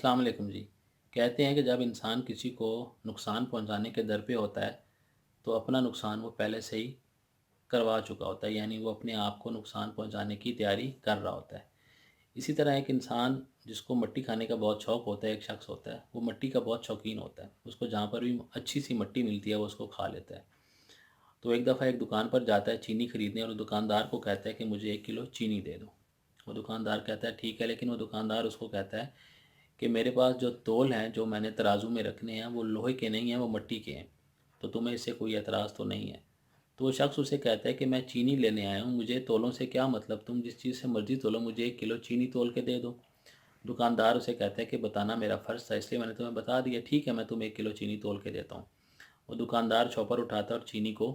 السلام علیکم جی۔ کہتے ہیں کہ جب انسان کسی کو نقصان پہنچانے کے در پہ ہوتا ہے تو اپنا نقصان وہ پہلے سے ہی کروا چکا ہوتا ہے، یعنی وہ اپنے آپ کو نقصان پہنچانے کی تیاری کر رہا ہوتا ہے۔ اسی طرح ایک انسان جس کو مٹی کھانے کا بہت شوق ہوتا ہے، ایک شخص ہوتا ہے وہ مٹی کا بہت شوقین ہوتا ہے، اس کو جہاں پر بھی اچھی سی مٹی ملتی ہے وہ اس کو کھا لیتا ہے۔ تو ایک دفعہ ایک دکان پر جاتا ہے چینی خریدنے، اور دکاندار کو کہتا ہے کہ مجھے 1 کلو چینی دے دو۔ وہ دکاندار کہتا ہے ٹھیک ہے، لیکن وہ دکاندار اس کو کہتا ہے کہ میرے پاس جو تول ہیں جو میں نے ترازو میں رکھنے ہیں وہ لوہے کے نہیں ہیں، وہ مٹی کے ہیں، تو تمہیں اس سے کوئی اعتراض تو نہیں ہے؟ تو وہ شخص اسے کہتا ہے کہ میں چینی لینے آیا ہوں، مجھے تولوں سے کیا مطلب، تم جس چیز سے مرضی تولو، مجھے 1 کلو چینی تول کے دے دو۔ دکاندار اسے کہتا ہے کہ بتانا میرا فرض تھا، اس لیے میں نے تمہیں بتا دیا، ٹھیک ہے میں تمہیں 1 کلو چینی تول کے دیتا ہوں۔ وہ دکاندار چوپر اٹھاتا ہے اور چینی کو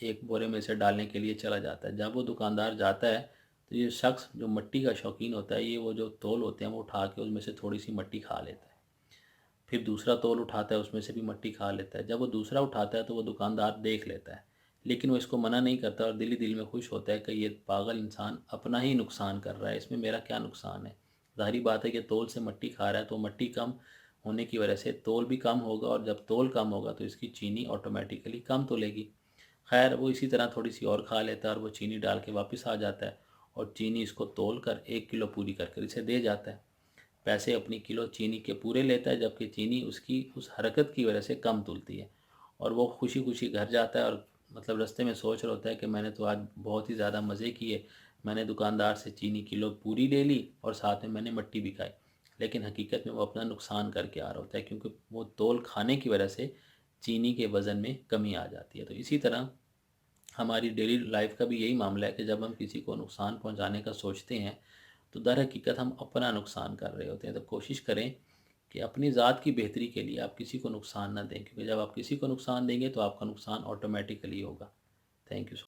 ایک بورے میں سے ڈالنے کے لیے چلا جاتا ہے۔ جب وہ دکاندار جاتا ہے تو یہ شخص جو مٹی کا شوقین ہوتا ہے، یہ وہ جو تول ہوتے ہیں وہ اٹھا کے اس میں سے تھوڑی سی مٹی کھا لیتا ہے۔ پھر دوسرا تول اٹھاتا ہے، اس میں سے بھی مٹی کھا لیتا ہے۔ جب وہ دوسرا اٹھاتا ہے تو وہ دکاندار دیکھ لیتا ہے، لیکن وہ اس کو منع نہیں کرتا اور دل ہی دل میں خوش ہوتا ہے کہ یہ پاگل انسان اپنا ہی نقصان کر رہا ہے، اس میں میرا کیا نقصان ہے۔ ظاہری بات ہے کہ تول سے مٹی کھا رہا ہے تو مٹی کم ہونے کی وجہ سے تول بھی کم ہوگا، اور جب تول کم ہوگا تو اس کی چینی آٹومیٹیکلی کم تو لے گی۔ خیر وہ اسی طرح تھوڑی سی اور کھا لیتا ہے اور وہ چینی ڈال کے واپس آ جاتا ہے، اور چینی اس کو تول کر 1 کلو پوری کر کر اسے دے جاتا ہے۔ پیسے اپنی کلو چینی کے پورے لیتا ہے، جبکہ چینی اس کی اس حرکت کی وجہ سے کم تلتی ہے، اور وہ خوشی خوشی گھر جاتا ہے، اور مطلب رستے میں سوچ رہا ہوتا ہے کہ میں نے تو آج بہت ہی زیادہ مزے کیے، میں نے دکاندار سے چینی کلو پوری لے لی اور ساتھ میں میں نے مٹی بھی کھائی، لیکن حقیقت میں وہ اپنا نقصان کر کے آ رہا ہوتا ہے، کیونکہ وہ تول کھانے کی وجہ سے چینی کے وزن میں کمی آ جاتی ہے۔ تو اسی طرح ہماری ڈیلی لائف کا بھی یہی معاملہ ہے کہ جب ہم کسی کو نقصان پہنچانے کا سوچتے ہیں تو در حقیقت ہم اپنا نقصان کر رہے ہوتے ہیں۔ تو کوشش کریں کہ اپنی ذات کی بہتری کے لیے آپ کسی کو نقصان نہ دیں، کیونکہ جب آپ کسی کو نقصان دیں گے تو آپ کا نقصان آٹومیٹیکلی ہوگا۔ Thank you so